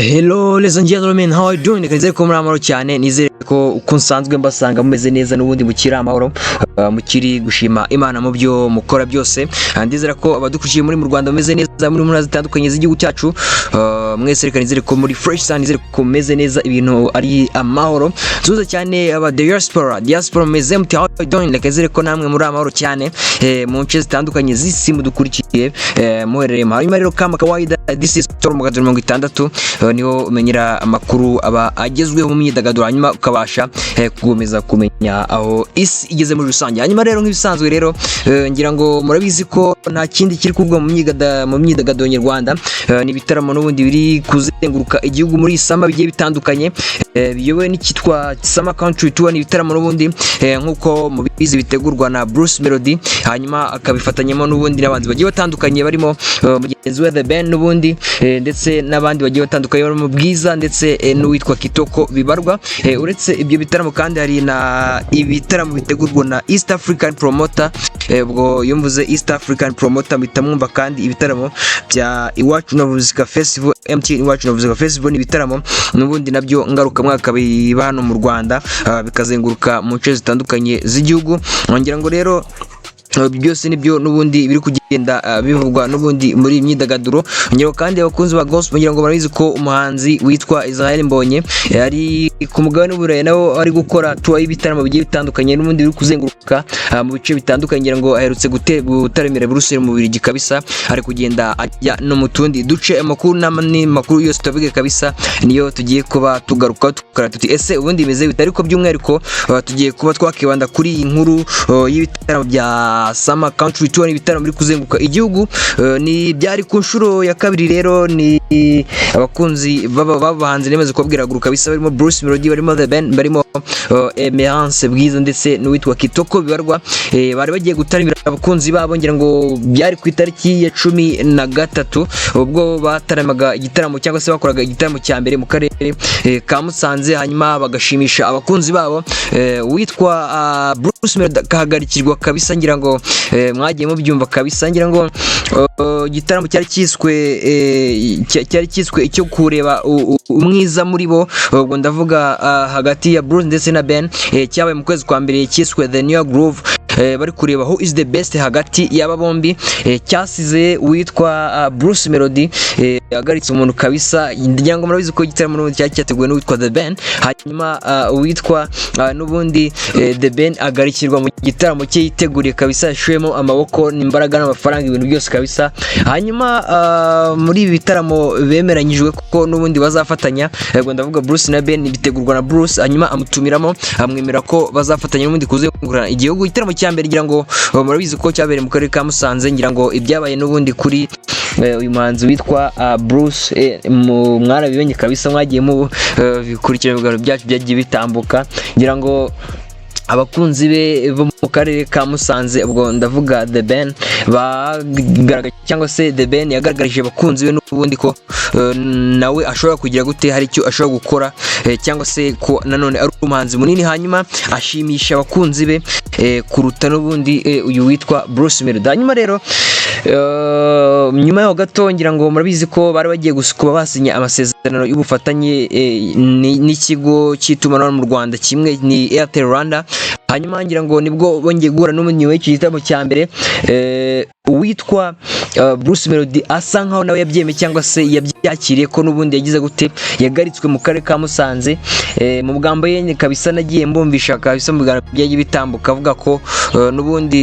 Hello ladies and gentlemen, how are you doing? Nizere ko muri amahoro cyane, nizere ko uko nsanzwe mbasanga mumeze neza n'ubundi mukiri amahoro, mukiri gushima Imana mu byo mukora byose. Ndizera ko abadukurikiye muri mu Rwanda mumeze neza, muri ntara zitandukanye z'igihugu cyacu, mwese reka nizere ko muri fresh sana, nizere ko meze neza, ibintu ari amahoro. Tuza cyane aba diaspora meze mute, how are you doing? Nizere ko namwe muri amahoro cyane, mu nce zitandukanye z'isi mudukurikiye, muherereye mahoro. Hanyuma rero kama kawaida, this is Storm 60 niho umenyera amakuru aba agezweho mu myidagaduro, hanyuma ukabasha kugomeza kumenya aho isi igeze muri rusange. Hanyuma rero nk'ibisanzwe rero, ngira ngo murabizi ko nta kindi kiri kuvugwa mu myidagaduro nyarwanda, ni bitaramo n'ubundi biri kuzenguruka igihugu muri samba bigiye bitandukanye, biyobowe n'ikitwa Summer Country Tour. Ni bitaramo n'ubundi nk'uko mubizi bitegurwa na Bruce Melody, hanyuma akabifatanyamo n'ubundi n'abanzi bagiye batandukanye, barimo mugenzi we The Ben n'ubundi, ndetse n'abandi bagiye batandukanye mu Bwiza, ndetse n'uwitwa Kitoko Bibarwa. Uretse ibyo bitaramo kandi hari na ibitaramo bitegurwa na East African Promoter. Ubwo yumvuze East African Promoter mitamwumva kandi ibitaramo bya Iwacu na Muzika Festival, MTN Iwacu na Muzika Festival, ni ibitaramo n'ubundi nabyo ngaruka mwaka biba hano mu Rwanda, bikazenguruka mu nce zitandukanye z'igihugu. Ngira ngo rero byose nibyo n'ubundi biri kugenda bivugwa n'ubundi muri imyidagaduro. Ngero kandi abakunzi ba gospel, ngira ngo barabizi ko umuhanzi witwa Israel Mbonye ari ku mugabane w'Uburayi, nawo ari gukora tour y'ibitaramo bigiye bitandukanye n'ubundi biri kuzenguruka mu bice bitandukanye. Ngira ngo aherutse gutaremera Brussels mu Bubiligi kabisa, ari kugenda ajya no mu tundi duce. Amakuru n'amakuru yose tuvuge kabisa niyo tugiye kuba tugaruka tukara tuti ese ubundi bimeze bite, ariko by'umwihariko tugiye kuba twakibanda kuri iyi nkuru y'ibitaramo bya Summer Country Tour, ibitaramo biri kuzenguruka igihugu. Ni byari ku nshuro ya kabiri rero, ni abakunzi babahanzi nemaze kubabwira guruka kabisa, barimo Bruce Melody, barimo The Ben, barimo Emerance Bwiza, ndetse n'uwitwa Kitoko Bibarwa, bari bagiye gutarimira abakunzi babo. Ngira ngo byari ku itariki ya 13 ubwo bataramaga igitaramo cyangwa se bakoraga igitaramo cya mbere mu karere ka Musanze, hanyuma bagashimisha abakunzi babo. Witwa Bruce Melody kahagarikirwa kabisa, ngira ngo mwagiye mubyumva kabisa. Ngira ngo igitaramo cyari cyiswe icyo kureba umwiza muri bo, ubwo ndavuga hagati ya Bruce ndetse na Ben, cyabaye mu kwezi kwa mbere, cyiswe The New Groove. Bari kureba who is the best hagati y'aba bombi. Cyasize witwa Bruce Melody agaritse umuntu kabisa. Ngira ngo murabizi ko igitaramo n'ubundi cyateguwe n'uwitwa The Ben, hanyuma witwa n'ubundi The Ben agarikirwa mu gitaramo cye yiteguriye kabisa, yashuyemo amaboko n'imbaraga n'amafaranga, ibintu byose kabisa. Hanyuma muri ibi bitaramo bemeranyijwe ko n'ubundi bazafatanya, ubwo ndavuga Bruce na Ben, bitegurwa na Bruce, hanyuma amutumiramo, amwemera ko bazafatanya n'ubundi kuzengurana igihugu. Igitaramo cya mbere ngira ngo murabizi ko cyabereye mu karere ka Musanze. Ngira ngo ibyabaye n'ubundi kuri uyu muhanzi witwa Bruce, mwarabibonye kabisa, mwagiye mu bikurikira ibiganiro byacu byagiye bitambuka. Ngira ngo abakunzi be bo mu karere ka Musanze, ubwo ndavuga The Ben, bagaragaje cyangwa se The Ben yagaragarije abakunzi be n'ubundi ko nawe ashobora kugira gute, hari icyo ashobora gukora, cyangwa se ko nanone ari umuhanzi munini, hanyuma ashimisha abakunzi be kuruta n'ubundi uyu witwa Bruce Melody. Hanyuma rero nyuma yaho gato, ngira ngo murabizi ko bari bagiye kuba basinya amasezerano y'ubufatanye n'ikigo cy'itumanaho mu Rwanda, kimwe ni Airtel Rwanda. Hanyuma ngira ngo nibwo bongeye guhura n'umunyi w'iki gitaramo cya mbere, witwa Bruce Melody asa nkaho nawe yabyemeye cyangwa se yabyakiriye ko n'ubundi yagize gute, yagaritswe mu karere ka Musanze. Mu bwambo ye kabisa nagiye mbumvisha kabisa mu biganiro byagiye bitambuka, avuga ko n'ubundi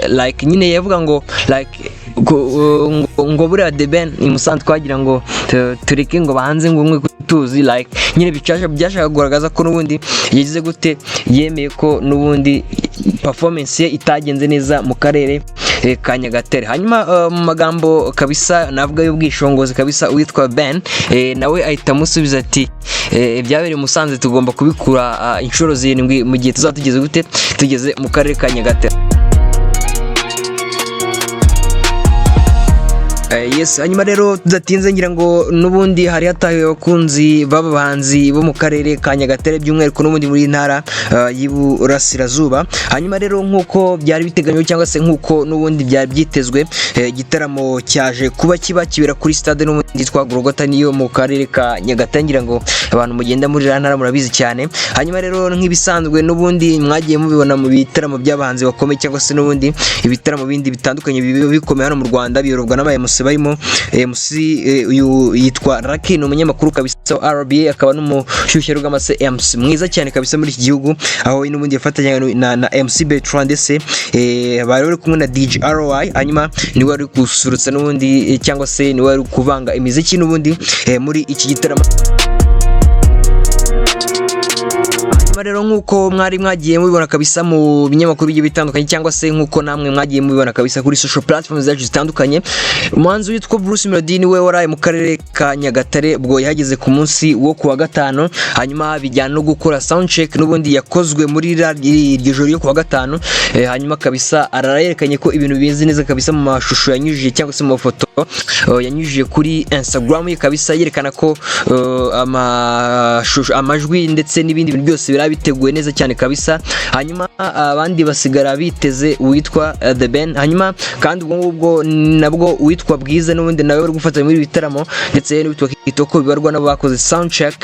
like nyine yavuga ngo like ngo buriya The Ben i Musanze twagira ngo tureke ngo bahanze ngo umwe kutuzi, like nyine byashaka kugaragaza ko n'ubundi yagize gute, yemeye ko n'ubundi performance ye itagenze neza mu karere ka Nyagatare. Hanyuma mu magambo kabisa navuga y'ubwishongozi kabisa, witwa Ben nawe ahita amusubiza ati ibyabereye Musanze tugomba kubikura inshuro 7 mu gihe tuzatugeze gute, tugeze mu karere ka Nyagatare. Yes, hanyuma rero tudatinze ngira ngo n'ubundi hari hatahiwe abakunzi b'abahanzi bo mu karere ka Nyagatare by'umwihariko n'ubundi muri ntara y'Iburasirazuba. Hanyuma rero nk'uko byari biteganyijwe cyangwa se nk'uko n'ubundi byari byitezwe, igitaramo cyaje kuba kibera kuri stade n'ubundi yitwa Golgotha niyo mu karere ka Nyagatare, ngira ngo abantu mugenda muri ntara murabizi cyane. Hanyuma rero nk'ibisanzwe n'ubundi mwagiye mubibona mu bitaramo by'abahanzi bakomeye cyangwa se n'ubundi ibitaramo bindi bitandukanye bikomeye hano mu Rwanda biyoborwa n'aba MC barimo MC uyu yitwa Lucky, ni umunyamakuru kabisa wa RBA, akaba n'umushyushya rw'amase MC mwiza cyane kabisa muri iki gihugu, aho n'ubundi yafatanya na MC Bertrand ndetse bari bari kumwe na DJ RY. Hanyuma ni wari gusurutsa n'ubundi cyangwa se ni wari kuvanga imiziki n'ubundi muri iki gitaramo. Rero nk'uko mwari mwagiye mubibona kabisa mu binyamakuru bigiye bitandukanye cyangwa se nk'uko namwe mwagiye mubibona kabisa kuri social platforms zacu zitandukanye, umuhanzi witwa Bruce Melody niwe waraye mu karere ka Nyagatare ubwo yahageze ku munsi wo kuwa gatanu. Hanyuma bijyana no gukora soundcheck n'ubundi yakozwe muri iryo joro yo kuwa gatanu. Hanyuma kabisa arayerekanye ko ibintu bizi neza kabisa mu mashusho yanyujije cyangwa se mu mafoto yanyujije kuri Instagram ye kabisa, yerekana ko amajwi ndetse n'ibindi bintu byose biteguye neza cyane kabisa. Hanyuma abandi basigara biteze uwitwa The Ben. Hanyuma kandi ubwo ngubwo nabwo uwitwa Bwiza n'ubundi nawe uri gufatanya muri bitaramo ndetse n'uwitwa Kitoko bibarwa nabo bakoze soundcheck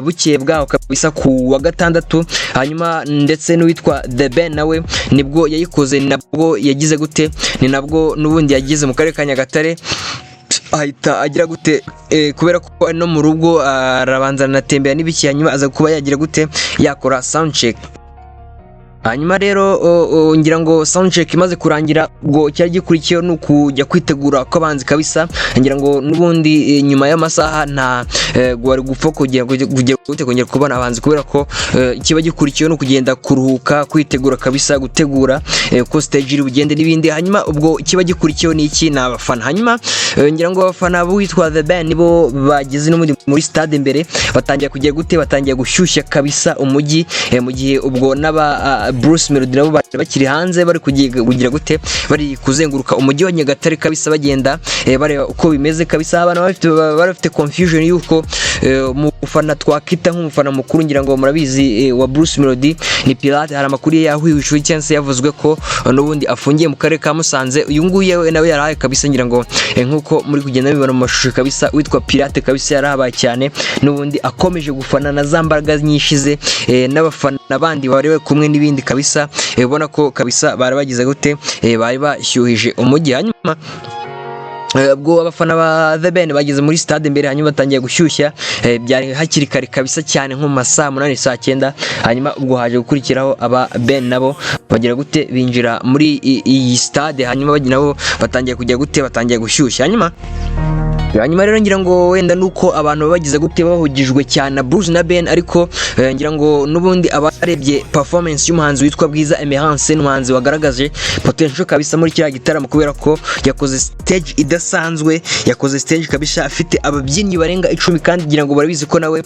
bukeye bwaho kabisa ku wa gatandatu. Hanyuma ndetse n'uwitwa The Ben nawe nibwo yayikoze, nabwo yagize gute, ni nabwo n'ubundi yagize mu karere ka Nyagatare ahita agira gute kubera ko no mu rugo arabanza anatembera n'ibiki, hanyuma aza kuba yagira gute yakora soundcheck. Hanyuma rero ngira ngo soundcheck imaze kurangira ubwo cyari gikurikiyeho no kujya kwitegura kw'abanzi kabisa. Ngira ngo n'ubundi nyuma y'amasaha nta gwari gupfa kongera kubona abahanzi kubera ko kiba gikurikiyeho no kugenda kuruhuka, kwitegura kabisa, gutegura ko stage iri bugende n'ibindi. Hanyuma ubwo kiba gikurikiyeho ni iki, ni abafana. Hanyuma ngira ngo abafana witwa The Ben nibo bageze no muri stade imbere, batangiye kugira gute, batangiye gushyushya kabisa umujyi, mu gihe ubwo n'aba Bruce Melody nabo bakiri hanze bari kugira gute, bari kuzenguruka umujyi wa Nyagatare kabisa bagenda bareba uko bimeze kabisa. Abana bafite confusion yuko umufana twakita nk'umufana mukuru, ngira ngo murabizi wa Bruce Melody ni Pirate. Hari amakuru yahwihishwe cyangwa se yavuzwe ko n'ubundi afungiye mu karere ka Musanze. Uyu nguyu nawe yarahaye kabisa, ngira ngo nk'uko muri kugenda bibona mu mashusho kabisa, witwa Pirate kabisa yarahabaye cyane, n'ubundi akomeje gufana na za mbaraga nyinshi ze n'abafana bandi bari kumwe n'ibindi kabisa, ubona ko kabisa bari bagize gute, bari bashyuhije umujyi. Hanyuma ubwo abafana ba The Ben bageze muri stade imbere, hanyuma batangiye gushyushya, byari hakiri kare kabisa cyane nko mu masaa 8 saa 9. Hanyuma ubwo haje gukurikiraho aba Ben nabo bagira gute binjira muri iyi stade, hanyuma nabo batangiye kujya gute, batangiye gushyushya. Hanyuma rero ngira ngo wenda nuko abantu bagize gute bahugijwe cyane na Bruce na Ben, ariko ngira ngo n'ubundi abarebye performance y'umuhanzi witwa Bwiza Emerance, n'umuhanzi wagaragaje potential kabisa muri kiriya gitaramo kubera ko yakoze stage idasanzwe, yakoze stage kabisa afite ababyinnyi barenga 10 kandi ngira ngo barabizi ko nawe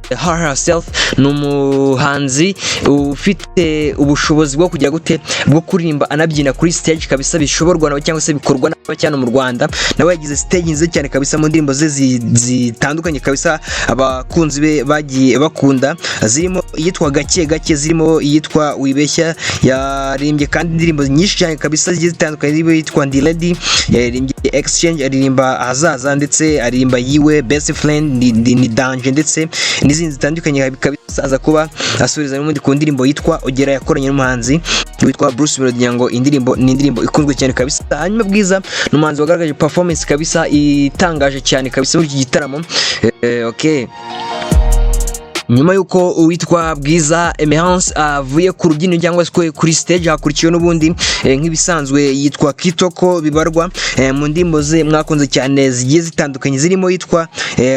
her herself ni umuhanzi ufite ubushobozi bwo kujya gute, bwo kuririmba anabyina kuri stage kabisa, bishoborwa nawe cyangwa se bikorwa n'abacyana mu Rwanda. Nawe yagize stage nziza cyane kabisa mu ndirimbo ze zitandukanye kabisa abakunzi be bagiye bakunda, zirimo iyitwa Gake Gake, zirimo iyitwa Wibeshya, yarimbye kandi indirimbo nyinshi cyane kabisa zigiye zitandukanye, zirimo iyitwa Ndi Ready, yarimbye Exchange, aririmba Ahazaza ndetse aririmba Yiwe, Best Friend, ni Danger ndetse n'izindi zitandukanye kabisa. Aza kuba asubiriza n'ubundi ku ndirimbo yitwa Ogera yakoranye n'umuhanzi witwa Bruce Melody, ngo indirimbo ni indirimbo ikunzwe cyane kabisa. Hanyuma Bwiza n'umuhanzi wagaragaje performance kabisa itangaje cyane kabisa muri iki gitaramo. Okay, nyuma yuko uwitwa Bwiza Emerance avuye ku rubyiniro cyangwa se kuri stage, hakurikiyeho n'ubundi nk'ibisanzwe yitwa Kitoko bibarwa mu ndimbo ze mwakunze cyane zigiye zitandukanye, zirimo yitwa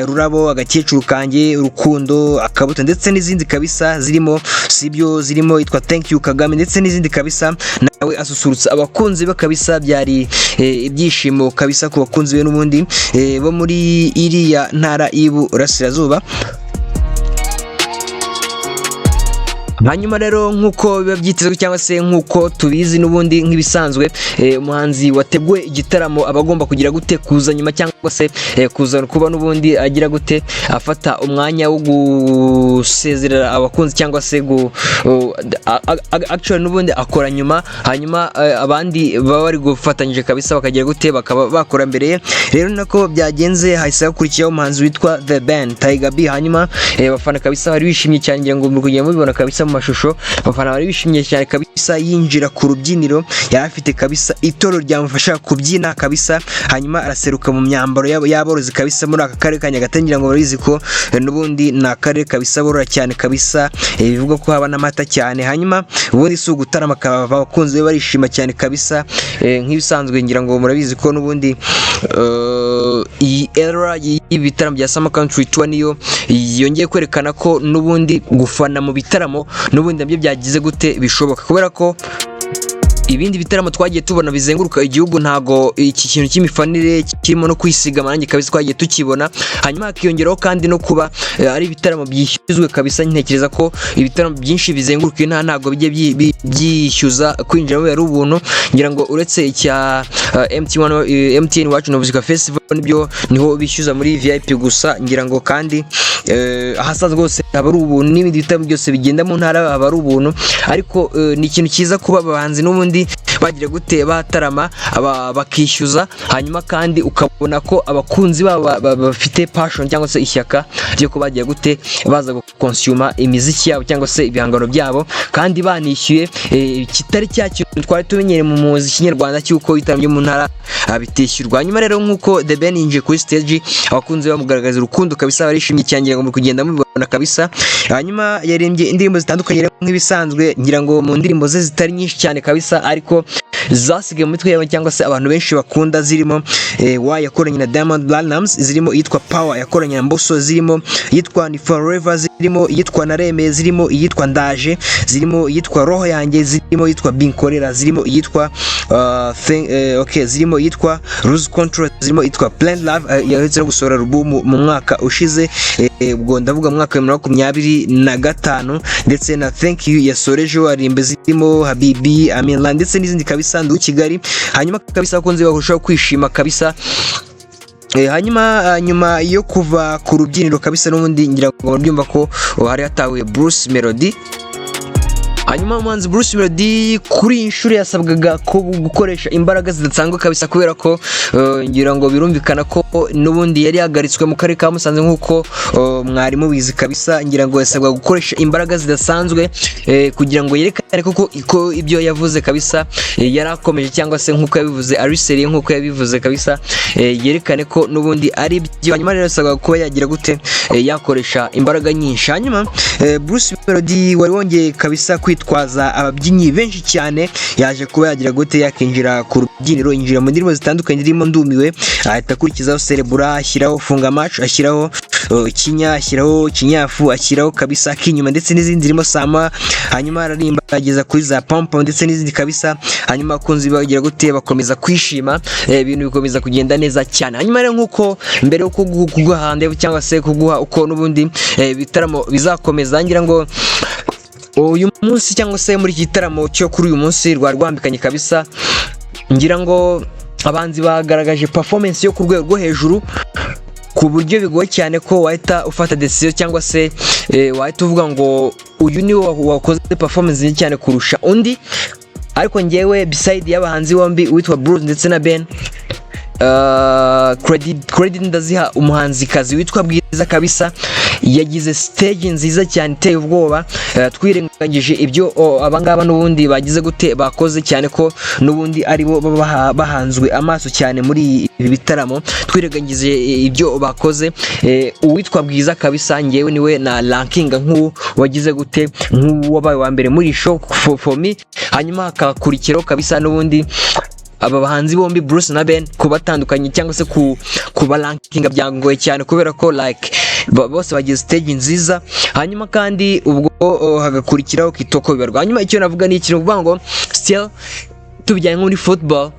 Rurabo, Agakecuru kanjye, Urukundo, Akabuto ndetse n'izindi kabisa, zirimo sibyo, zirimo yitwa Thank you Kagame ndetse n'izindi kabisa. Nawe asusurutsa abakunzi be kabisa, byari ibyishimo kabisa ku bakunzi be n'ubundi bo muri iriya ntara y'Iburasirazuba. hanyuma rero nk'uko biba byitezwe cyangwa se nk'uko tubizi n'ubundi nk'ibisanzwe umuhanzi wateguye igitaramo aba agomba kugira gute kuza nyuma cyangwa se kuza kuba n'ubundi agira gute afata umwanya wo gusezerera abakunzi cyangwa se actually n'ubundi akora nyuma, hanyuma abandi baba bari gufatanyije kabisa bakagira gute bakaba bakora mbere ye. Rero nako byagenze, hahise hakurikiyeho umuhanzi witwa The Ben Tiger B, hanyuma abafana kabisa bari bishimye cyane, ngira ngo muri kugenda mubibona kabisa mu mashusho, abafana bari bishimye cyane kabisa. Yinjira ku rubyiniro yari afite kabisa itoro ryamufasha kubyina kabisa, hanyuma araseruka mu myambaro y'aborozi kabisa muri aka karere ka Nyagatare, ngira ngo barizi ko n'ubundi ni akarere kabisa borora cyane kabisa, bivuga ko haba n'amata cyane. Hanyuma ubundi si ugutarama, abakunzi be barishima cyane kabisa nk'ibisanzwe, ngira ngo murabizi ko n'ubundi iyi era y'ibitaramo bya Summer Country Tour niyo yongeye kwerekana ko n'ubundi gufana mu bitaramo n'ubundi nabyo byagize gute bishoboka, kubera ko ibindi bitaramo twagiye tubona bizenguruka igihugu ntago iki kintu cy'imifanire kirimo no kwisiga amarangi kabisa twagiye tukibona. Hanyuma hakiyongeraho kandi no kuba ari ibitaramo byishyuzwe kabisa. Ntekereza ko ibitaramo byinshi bizenguruka intara ntago bijye byishyuza kwinjira ari ubuntu, ngira ngo uretse icya MTN Wacu Music Festival nibyo niho bishyuza muri VIP gusa, ngira ngo kandi ahasaza rwose haba ari ubuntu, n'ibindi bitaramo byose bigenda mu ntara haba ari ubuntu. Ariko ni ikintu cyiza kuba abahanzi n'ubundi bagira gute batarama bakishyuza, hanyuma kandi ukabona ko abakunzi babo bafite passion cyangwa se ishyaka ryo ko bagira gute baza gukonsuma imiziki yabo cyangwa se ibihangano byabo, kandi banishyuye kitari cya kintu twari tumenyere mu muziki nyarwanda cy'uko ibitaramo byo mu ntara bitishyurwa. Hanyuma rero nk'uko The Ben yinjiye kuri stage, abakunzi bamugaragaza urukundo kabisa, barishimye cyane, ngira ngo muri kugenda mubibona kabisa. Hanyuma yaririmbye indirimbo zitandukanye nk'ibisanzwe, ngira ngo mu ndirimbo ze zitari nyinshi cyane kabisa ariko zasigaye mu mitwe yabo cyangwa se abantu benshi bakunda, zirimo wa yakoranye na Diamond Platnumz, zirimo iyitwa Power yakoranye na Mbosso, zirimo iyitwa Ni Forever, zirimo iyitwa Nareme, zirimo iyitwa Ndaje, zirimo iyitwa Roho Yanjye, zirimo iyitwa Binkorera, zirimo iyitwa zirimo iyitwa Lose Control, zirimo iyitwa Blind Love yaherutse gusohora album mu mwaka ushize, ubwo ndavuga mu mwaka wa 2025, ndetse na Thank You yasorejeho arimbe, zirimo Habibi, Aminla ndetse n'izindi kabisa ndu Kigali. Hanyuma kabisa abakunzi barushaho kwishima kabisa. Hanyuma nyuma yo kuva ku rubyiniro kabisa n'ubundi ngira ngo babyumva ko hari hatawe Bruce Melody. Hanyuma umuhanzi Bruce Melody kuri inshuro yasabwaga ko gukoresha imbaraga zidasanzwe kabisa, kubera ko ngira ngo birumvikana ko n'ubundi yari yagaritswe mu karere ka Musanze nk'uko mwarimu bizi kabisa, ngira ngo yasabwaga gukoresha imbaraga zidasanzwe kugira ngo yerekane ko ibyo yavuze kabisa yarakomeje, cyangwa se nk'uko yabivuze ari seriye nk'uko yabivuze kabisa, yerekane ko n'ubundi ari byo. Hanyuma rero yasabwaga kuba yagira gute yakoresha imbaraga nyinshi. Hanyuma Bruce Melody wari wongeye kabisa kwitwaza ababyinnyi benshi cyane, yaje kuba yagira gute yakinjira ku rubyiniro, yinjira mu ndirimbo zitandukanye zirimo Ndumiwe, ahita akurikizaho Cerebura, ashyiraho Funga Match, ashyiraho Kinya, ashyiraho Kinyafu, ashyiraho kabisa Kinyuma ndetse n'izindi zirimo Sama. Hanyuma ararimba ageza kuri za Pompo ndetse n'izindi kabisa. Hanyuma akunzi bagira gute bakomeza kwishima, ibintu bikomeza kugenda neza cyane. Hanyuma rero nk'uko mbere yo kuguha hande cyangwa se kuguha uko n'ubundi bitaramo bizakomeza, ngira ngo uyu munsi cyangwa se muri iki gitaramo cyo kuri uyu munsi rwambikanye kabisa, ngira ngo abanzi bagaragaje performance yo ku rwego rwo hejuru, ku buryo bigoye cyane ko wahita ufata decision cyangwa se wahita uvuga ngo uyu niwe wakoze performance nziza cyane kurusha undi. Ariko ngewe beside y'abahanzi bombi witwa Bruce ndetse na Ben, credit ndaziha umuhanzikazi witwa Bwiza kabisa, yagize stage nziza cyane iteye ubwoba. Twirengagije ibyo abangaba n'ubundi bagize gute bakoze, cyane ko n'ubundi ari bo bahanzwe amaso cyane muri ibi bitaramo, twirengagije ibyo bakoze. Uwitwa Bwiza kabisa ngewe niwe na ranking nk'uwo wagize gute nk'uwabaye wa mbere muri show for me. Hanyuma hakakurikiraho kabisa n'ubundi aba bahanzi bombi Bruce na Ben kubatandukanye cyangwa se kubarankinga byangoye cyane, kubera ko like bose bagize stage nziza. Hanyuma kandi ubwo hagakurikiraho Kitoko bibarwa. Hanyuma icyo navuga ni ikintu kuvuga ngo still tubijyanye muri football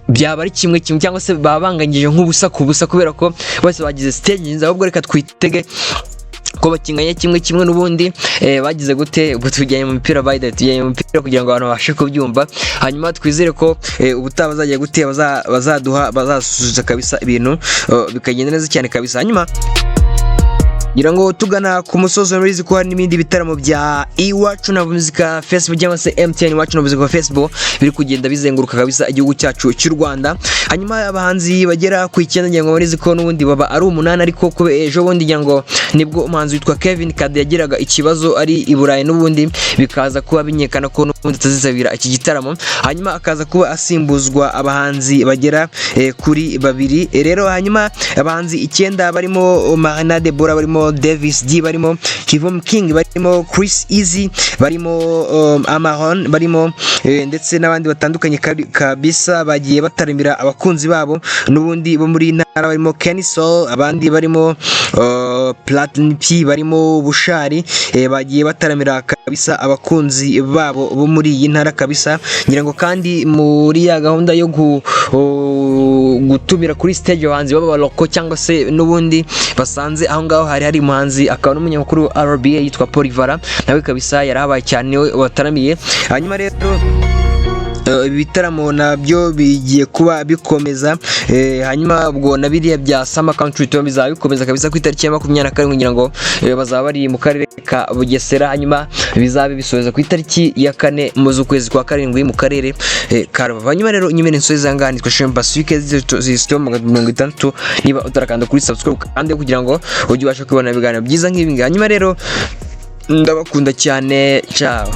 byaba ari kimwe cyangwa se babanganyije nk'ubusa ku busa, kubera ko bose bagize stage nziza. Ahubwo reka twitege ko bakinganya kimwe n'ubundi bagize gute ubwo tujyanye mu mipira tujyanye mu mipira kugira ngo abantu babashe kubyumva, hanyuma twizere ko ubutaha bazagiye gute bazasubiza kabisa ibintu bikagenda neza cyane kabisa. Hanyuma ngira ngo tugana ku musozo murizi ko hari n'ibindi bitaramo bya Iwacu na Muzika Festival cyangwa se MTN Iwacu na Muzika Festival biri kugenda bizenguruka kabisa igihugu cyacu cy'u Rwanda. Hanyuma abahanzi bagera ku 9 ngira ngo murizi ko n'ubundi baba ari 8 ariko ejo bundi ngira ngo nibwo umuhanzi witwa Kevin Kade yagiraga ikibazo ari i Burayi n'ubundi bikaza kuba binyekana ko n'ubundi atazizabira iki gitaramo, hanyuma akaza kuba asimbuzwa abahanzi bagera kuri 2 rero. Hanyuma abahanzi 9 barimo Marina Deborah, barimo Davis D, barimo Kivum King, barimo Chris Easy, barimo Amaron, barimo ndetse n'abandi batandukanye kabisa bagiye bataramira abakunzi babo n'ubundi bo muri ntara, barimo Kenny Soul, abandi barimo Platinum P, barimo Bushari, bagiye bataramira kabisa abakunzi babo bo muri iyi ntara kabisa. Ngira ngo kandi muri ya gahunda yo gutumira kuri stage abahanzi baba loko cyangwa se n'ubundi basanze aho ngaho hari umuhanzi akaba n'umunyamakuru RBA yitwa Polivara, nawe kabisa yarabaye cyane wataramiye. Hanyuma rero ibitaramo nabyo bigiye kuba bikomeza, hanyuma ubwo na biriya bya Summer Country Tour bizaba bikomeza kabisa ku itariki ya 27 ngira ngo bazaba bari mu karere ka Bugesera, hanyuma bizabe bisoza ku itariki ya 4 mu z'ukwezi kwa 7 mu karere ka Rubavu. Hanyuma rero nyimene nsoza ngani twa Shemba Swike zisito 60 niba utarakanda kuri subscribe kandi kugira ngo ujye ubasha kubona ibiganiro byiza nk'ibi. Hanyuma rero ndabakunda cyane, ciao.